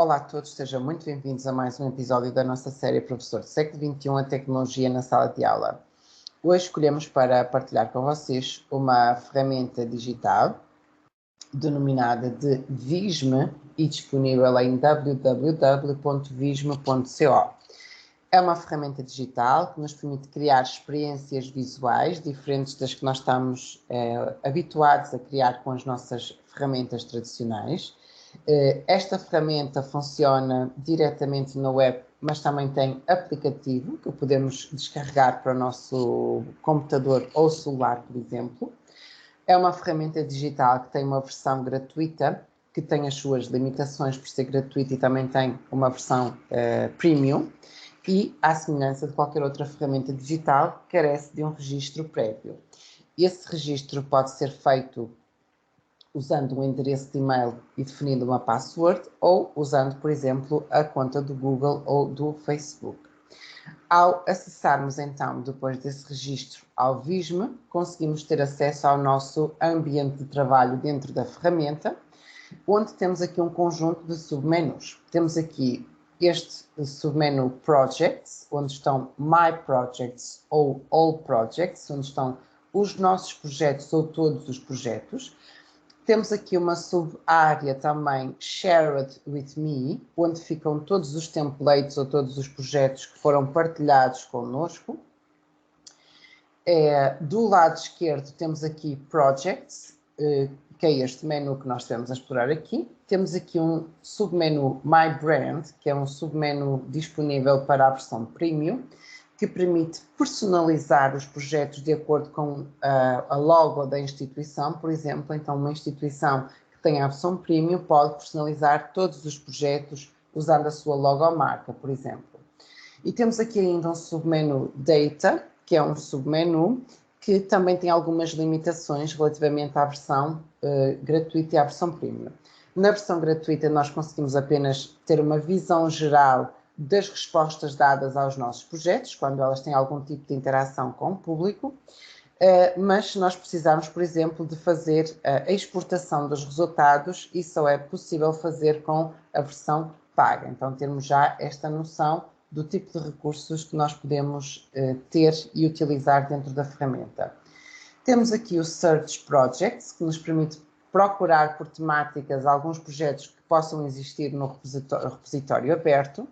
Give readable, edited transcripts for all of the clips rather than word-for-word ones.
Olá a todos, sejam muito bem-vindos a mais um episódio da nossa série Professor do Século XXI, a Tecnologia na Sala de Aula. Hoje escolhemos para partilhar com vocês uma ferramenta digital denominada de Visme e disponível em www.visme.co. É uma ferramenta digital que nos permite criar experiências visuais diferentes das que nós estamos habituados a criar com as nossas ferramentas tradicionais. Esta ferramenta funciona diretamente na web, mas também tem aplicativo que podemos descarregar para o nosso computador ou celular, por exemplo. É uma ferramenta digital que tem uma versão gratuita, que tem as suas limitações por ser gratuita e também tem uma versão premium. E, à semelhança de qualquer outra ferramenta digital, carece de um registro prévio. Esse registro pode ser feito usando um endereço de e-mail e definindo uma password ou usando, por exemplo, a conta do Google ou do Facebook. Ao acessarmos, então, depois desse registro ao Visme, conseguimos ter acesso ao nosso ambiente de trabalho dentro da ferramenta, onde temos aqui um conjunto de submenus. Temos aqui este submenu Projects, onde estão My Projects ou All Projects, onde estão os nossos projetos ou todos os projetos. Temos aqui uma sub-área também Shared with Me, onde ficam todos os templates ou todos os projetos que foram partilhados connosco. Do lado esquerdo temos aqui Projects, que é este menu que nós estamos a explorar aqui. Temos aqui um submenu My Brand, que é um submenu disponível para a versão Premium, que permite personalizar os projetos de acordo com a logo da instituição, por exemplo. Então, uma instituição que tem a versão Premium pode personalizar todos os projetos usando a sua logomarca, por exemplo. E temos aqui ainda um submenu Data, que é um submenu que também tem algumas limitações relativamente à versão gratuita e à versão Premium. Na versão gratuita, nós conseguimos apenas ter uma visão geral das respostas dadas aos nossos projetos, quando elas têm algum tipo de interação com o público, mas se nós precisarmos, por exemplo, de fazer a exportação dos resultados, isso só é possível fazer com a versão paga. Então, temos já esta noção do tipo de recursos que nós podemos ter e utilizar dentro da ferramenta. Temos aqui o Search Projects, que nos permite procurar por temáticas alguns projetos que possam existir no repositório aberto.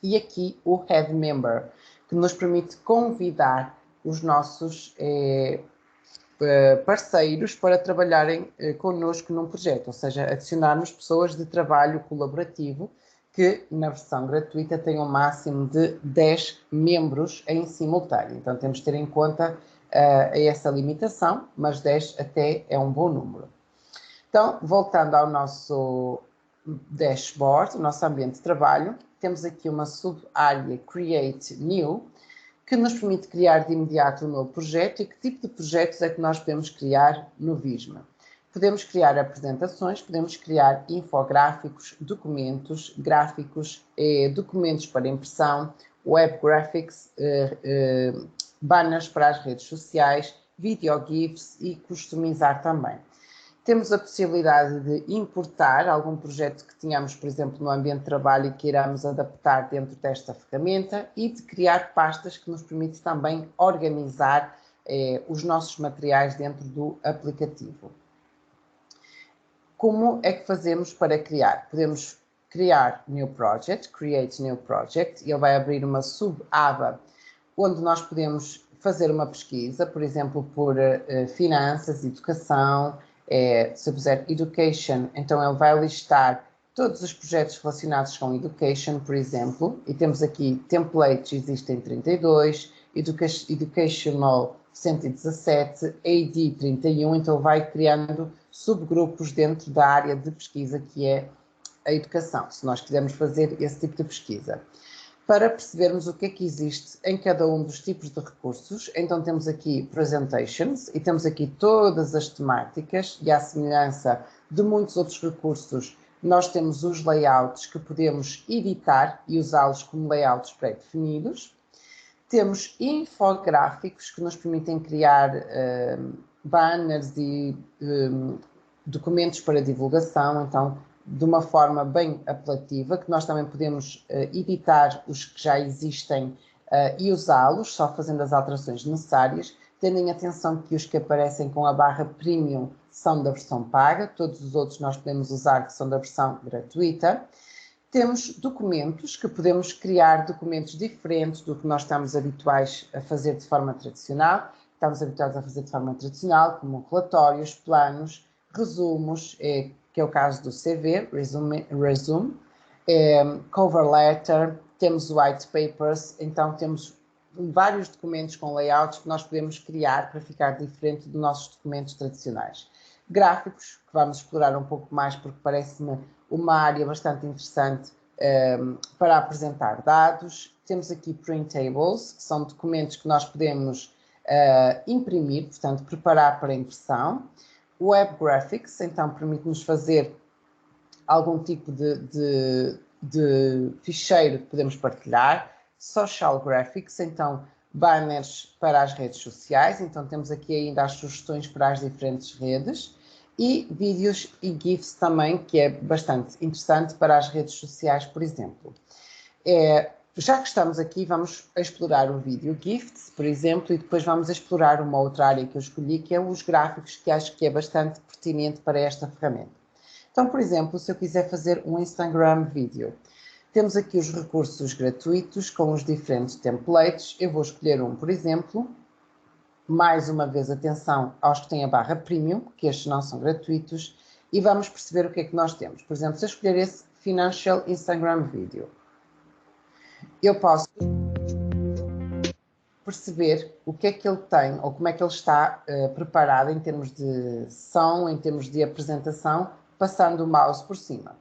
E aqui o Head Member, que nos permite convidar os nossos parceiros para trabalharem connosco num projeto, ou seja, adicionarmos pessoas de trabalho colaborativo que na versão gratuita tem um máximo de 10 membros em simultâneo. Então temos de ter em conta essa limitação, mas 10 até é um bom número. Então, voltando ao nosso dashboard, o nosso ambiente de trabalho, temos aqui uma sub-área Create New, que nos permite criar de imediato um novo projeto. E que tipo de projetos é que nós podemos criar no Visme? Podemos criar apresentações, podemos criar infográficos, documentos, gráficos, documentos para impressão, web graphics, banners para as redes sociais, video GIFs e customizar também. Temos a possibilidade de importar algum projeto que tenhamos, por exemplo, no ambiente de trabalho e queiramos adaptar dentro desta ferramenta e de criar pastas que nos permite também organizar os nossos materiais dentro do aplicativo. Como é que fazemos para criar? Podemos criar New Project, Create New Project, e ele vai abrir uma sub-aba onde nós podemos fazer uma pesquisa, por exemplo, por finanças, educação. Se eu puser Education, então ele vai listar todos os projetos relacionados com Education, por exemplo, e temos aqui templates, existem 32, Educational 117, AD 31, então vai criando subgrupos dentro da área de pesquisa que é a educação, se nós quisermos fazer esse tipo de pesquisa. Para percebermos o que é que existe em cada um dos tipos de recursos, então temos aqui Presentations e temos aqui todas as temáticas e à semelhança de muitos outros recursos, nós temos os layouts que podemos editar e usá-los como layouts pré-definidos. Temos infográficos que nos permitem criar banners e documentos para divulgação, então de uma forma bem apelativa, que nós também podemos editar os que já existem e usá-los, só fazendo as alterações necessárias, tendo em atenção que os que aparecem com a barra Premium são da versão paga, todos os outros nós podemos usar que são da versão gratuita. Temos documentos, que podemos criar documentos diferentes do que nós estamos habituais a fazer de forma tradicional. Estamos habituados a fazer de forma tradicional, como relatórios, planos, resumos, que é o caso do CV, resume, cover letter, temos white papers, então temos vários documentos com layouts que nós podemos criar para ficar diferente dos nossos documentos tradicionais. Gráficos, que vamos explorar um pouco mais porque parece-me uma área bastante interessante para apresentar dados. Temos aqui printables, que são documentos que nós podemos imprimir, portanto, preparar para impressão. Web graphics, então, permite-nos fazer algum tipo de ficheiro que podemos partilhar. Social graphics, então, banners para as redes sociais, então temos aqui ainda as sugestões para as diferentes redes. E vídeos e GIFs também, que é bastante interessante para as redes sociais, por exemplo. Já que estamos aqui, vamos explorar o vídeo GIFs, por exemplo, e depois vamos explorar uma outra área que eu escolhi, que é os gráficos, que acho que é bastante pertinente para esta ferramenta. Então, por exemplo, se eu quiser fazer um Instagram vídeo, temos aqui os recursos gratuitos com os diferentes templates. Eu vou escolher um, por exemplo. Mais uma vez, atenção aos que têm a barra Premium, que estes não são gratuitos, e vamos perceber o que é que nós temos. Por exemplo, se eu escolher esse Financial Instagram Video, eu posso perceber o que é que ele tem, ou como é que ele está preparado em termos de som, em termos de apresentação, passando o mouse por cima.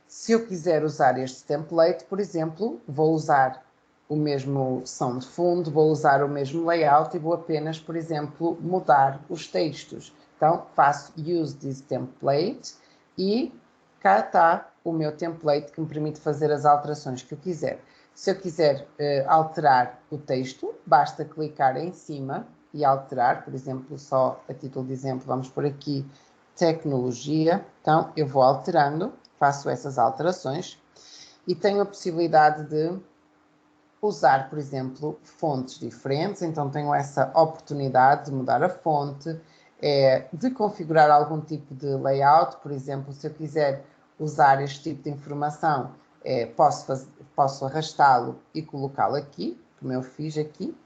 Se eu quiser usar este template, por exemplo, vou usar o mesmo som de fundo, vou usar o mesmo layout e vou apenas, por exemplo, mudar os textos. Então, faço Use this template e cá está o meu template que me permite fazer as alterações que eu quiser. Se eu quiser alterar o texto, basta clicar em cima e alterar, por exemplo, só a título de exemplo, vamos por aqui tecnologia. Então, eu vou alterando, faço essas alterações e tenho a possibilidade de usar, por exemplo, fontes diferentes, então tenho essa oportunidade de mudar a fonte, de configurar algum tipo de layout, por exemplo, se eu quiser usar este tipo de informação, posso arrastá-lo e colocá-lo aqui, como eu fiz aqui.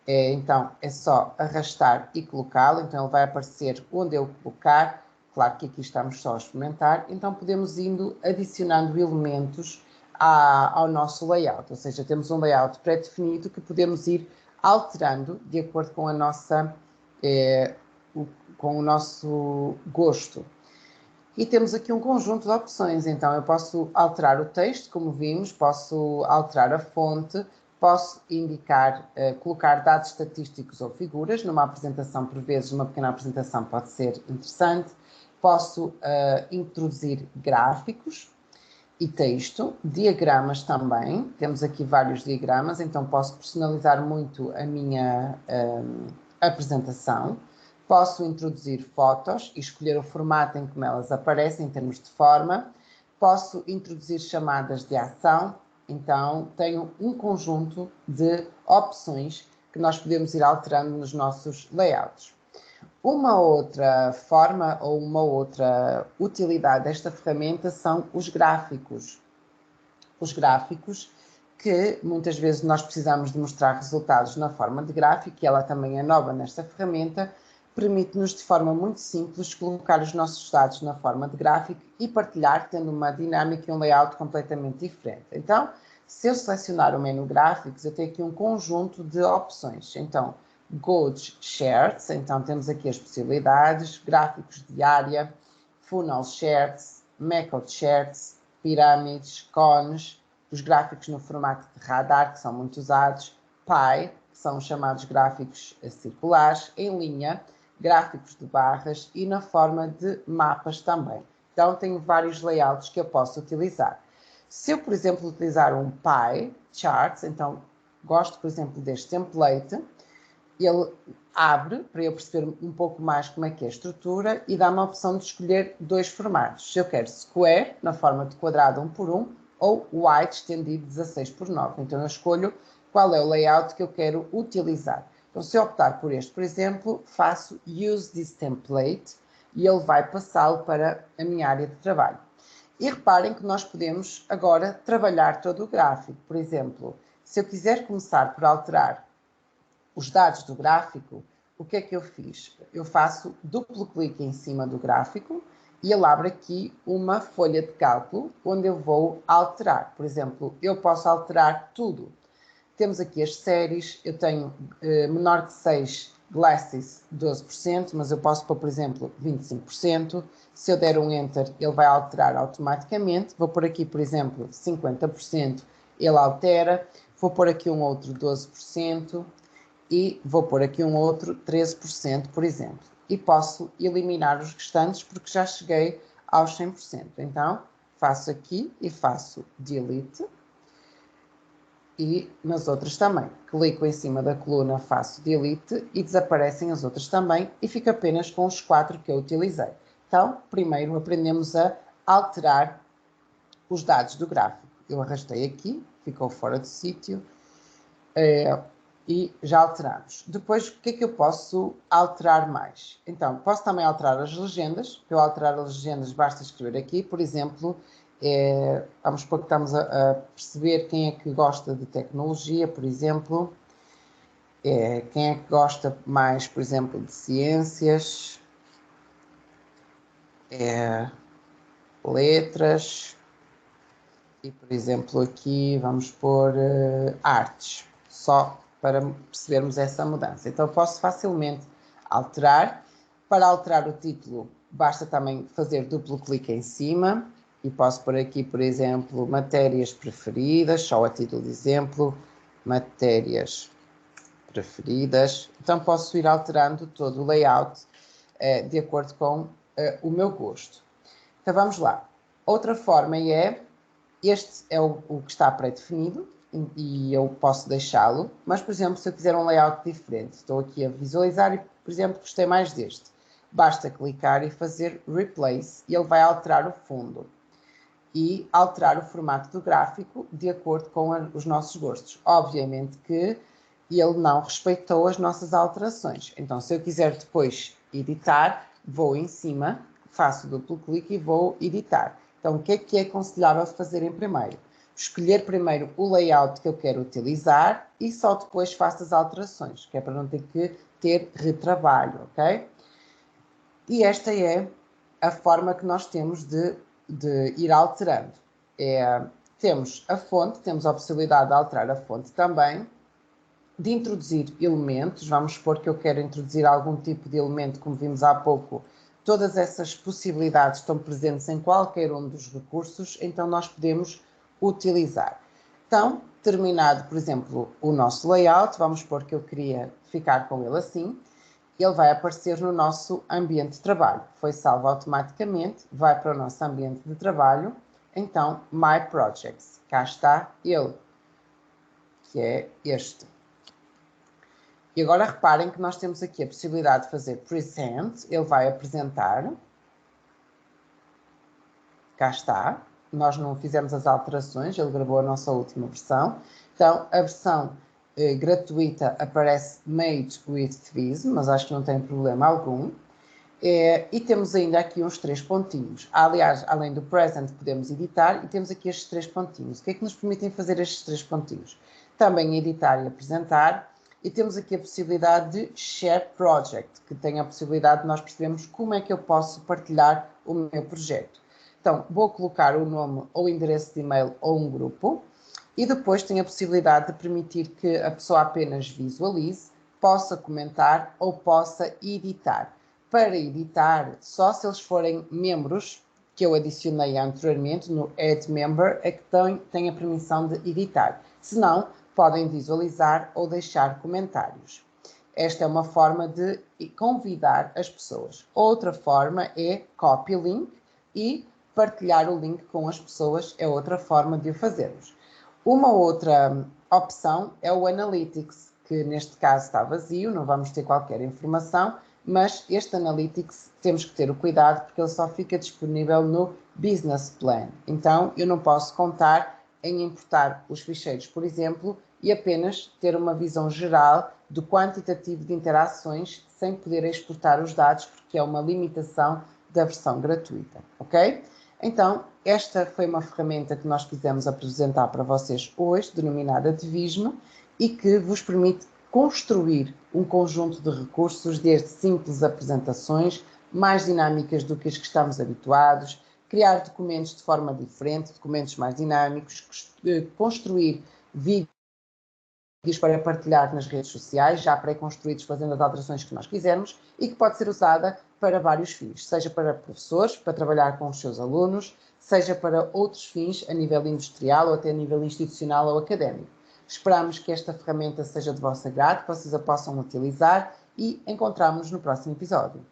Então, é só arrastar e colocá-lo, então ele vai aparecer onde eu colocar. Claro que aqui estamos só a experimentar, então podemos indo adicionando elementos ao nosso layout, ou seja, temos um layout pré-definido que podemos ir alterando de acordo com com o nosso gosto. E temos aqui um conjunto de opções, então eu posso alterar o texto, como vimos, posso alterar a fonte, posso indicar, colocar dados estatísticos ou figuras numa apresentação, por vezes uma pequena apresentação pode ser interessante, posso introduzir gráficos e texto, diagramas também, temos aqui vários diagramas, então posso personalizar muito a minha apresentação. Posso introduzir fotos e escolher o formato em que elas aparecem em termos de forma. Posso introduzir chamadas de ação. Então, tenho um conjunto de opções que nós podemos ir alterando nos nossos layouts. Uma outra forma ou uma outra utilidade desta ferramenta são os gráficos. Os gráficos que muitas vezes nós precisamos de mostrar resultados na forma de gráfico, e ela também é nova nesta ferramenta, permite-nos de forma muito simples colocar os nossos dados na forma de gráfico e partilhar, tendo uma dinâmica e um layout completamente diferente. Então, se eu selecionar o menu gráficos, eu tenho aqui um conjunto de opções. Então, Goals Charts, então temos aqui as possibilidades, gráficos de área, Funnel Charts, Macro Charts, pirâmides, cones, os gráficos no formato de radar, que são muito usados, Pie, que são os chamados gráficos circulares, em linha, gráficos de barras e na forma de mapas também. Então, tenho vários layouts que eu posso utilizar. Se eu, por exemplo, utilizar um pie charts, então gosto, por exemplo, deste template, ele abre para eu perceber um pouco mais como é que é a estrutura e dá-me a opção de escolher dois formatos. Se eu quero square, na forma de quadrado 1 por 1, ou wide estendido 16 por 9. Então eu escolho qual é o layout que eu quero utilizar. Então se eu optar por este, por exemplo, faço use this template e ele vai passá-lo para a minha área de trabalho. E reparem que nós podemos agora trabalhar todo o gráfico. Por exemplo, se eu quiser começar por alterar os dados do gráfico, o que é que eu fiz? Eu faço duplo clique em cima do gráfico e ele abre aqui uma folha de cálculo onde eu vou alterar. Por exemplo, eu posso alterar tudo. Temos aqui as séries, eu tenho menor que 6 glasses 12%, mas eu posso pôr, por exemplo, 25%. Se eu der um Enter, ele vai alterar automaticamente. Vou pôr aqui, por exemplo, 50%, ele altera. Vou pôr aqui um outro 12%. E vou pôr aqui um outro 13%, por exemplo. E posso eliminar os restantes porque já cheguei aos 100%. Então, faço aqui e faço Delete. E nas outras também. Clico em cima da coluna, faço Delete e desaparecem as outras também e fico apenas com os 4 que eu utilizei. Então, primeiro aprendemos a alterar os dados do gráfico. Eu arrastei aqui, ficou fora de sítio. E já alteramos. Depois, o que é que eu posso alterar mais? Então, posso também alterar as legendas. Para eu alterar as legendas, basta escrever aqui, por exemplo, vamos supor que estamos a perceber quem é que gosta de tecnologia, por exemplo. Quem é que gosta mais, por exemplo, de ciências, letras, e, por exemplo, aqui vamos pôr artes, só para percebermos essa mudança. Então, posso facilmente alterar. Para alterar o título, basta também fazer duplo clique em cima e posso pôr aqui, por exemplo, matérias preferidas, só a título de exemplo, matérias preferidas. Então, posso ir alterando todo o layout de acordo com o meu gosto. Então, vamos lá. Outra forma este é o que está pré-definido e eu posso deixá-lo, mas, por exemplo, se eu quiser um layout diferente, estou aqui a visualizar e, por exemplo, gostei mais deste. Basta clicar e fazer Replace e ele vai alterar o fundo e alterar o formato do gráfico de acordo com os nossos gostos. Obviamente que ele não respeitou as nossas alterações. Então, se eu quiser depois editar, vou em cima, faço duplo clique e vou editar. Então, o que é aconselhável fazer em primeiro? Escolher primeiro o layout que eu quero utilizar e só depois faço as alterações, que é para não ter que ter retrabalho, ok? E esta é a forma que nós temos de ir alterando. Temos a fonte, temos a possibilidade de alterar a fonte também, de introduzir elementos, vamos supor que eu quero introduzir algum tipo de elemento, como vimos há pouco, todas essas possibilidades estão presentes em qualquer um dos recursos, então nós podemos utilizar. Então, terminado, por exemplo, o nosso layout, vamos supor que eu queria ficar com ele assim, ele vai aparecer no nosso ambiente de trabalho. Foi salvo automaticamente, vai para o nosso ambiente de trabalho, então, My Projects, cá está ele, que é este. E agora reparem que nós temos aqui a possibilidade de fazer Present, ele vai apresentar. Cá está. Nós não fizemos as alterações, ele gravou a nossa última versão. Então, a versão gratuita aparece Made with This, mas acho que não tem problema algum. E temos ainda aqui uns 3 pontinhos. Aliás, além do Present, podemos editar e temos aqui estes 3 pontinhos. O que é que nos permitem fazer estes 3 pontinhos? Também editar e apresentar. E temos aqui a possibilidade de Share Project, que tem a possibilidade de nós percebermos como é que eu posso partilhar o meu projeto. Então, vou colocar o nome ou endereço de e-mail ou um grupo e depois tenho a possibilidade de permitir que a pessoa apenas visualize, possa comentar ou possa editar. Para editar, só se eles forem membros que eu adicionei anteriormente no Add Member é que têm a permissão de editar. Se não, podem visualizar ou deixar comentários. Esta é uma forma de convidar as pessoas. Outra forma é Copy Link. e partilhar o link com as pessoas é outra forma de o fazermos. Uma outra opção é o Analytics, que neste caso está vazio, não vamos ter qualquer informação, mas este Analytics temos que ter o cuidado porque ele só fica disponível no Business Plan. Então eu não posso contar em importar os ficheiros, por exemplo, e apenas ter uma visão geral do quantitativo de interações sem poder exportar os dados, porque é uma limitação da versão gratuita, ok? Então, esta foi uma ferramenta que nós quisemos apresentar para vocês hoje, denominada Divismo, e que vos permite construir um conjunto de recursos, desde simples apresentações, mais dinâmicas do que as que estamos habituados, criar documentos de forma diferente, documentos mais dinâmicos, construir vídeos para partilhar nas redes sociais, já pré-construídos, fazendo as alterações que nós quisermos, e que pode ser usada para vários fins, seja para professores, para trabalhar com os seus alunos, seja para outros fins a nível industrial ou até a nível institucional ou académico. Esperamos que esta ferramenta seja de vosso agrado, que vocês a possam utilizar e encontramos-nos no próximo episódio.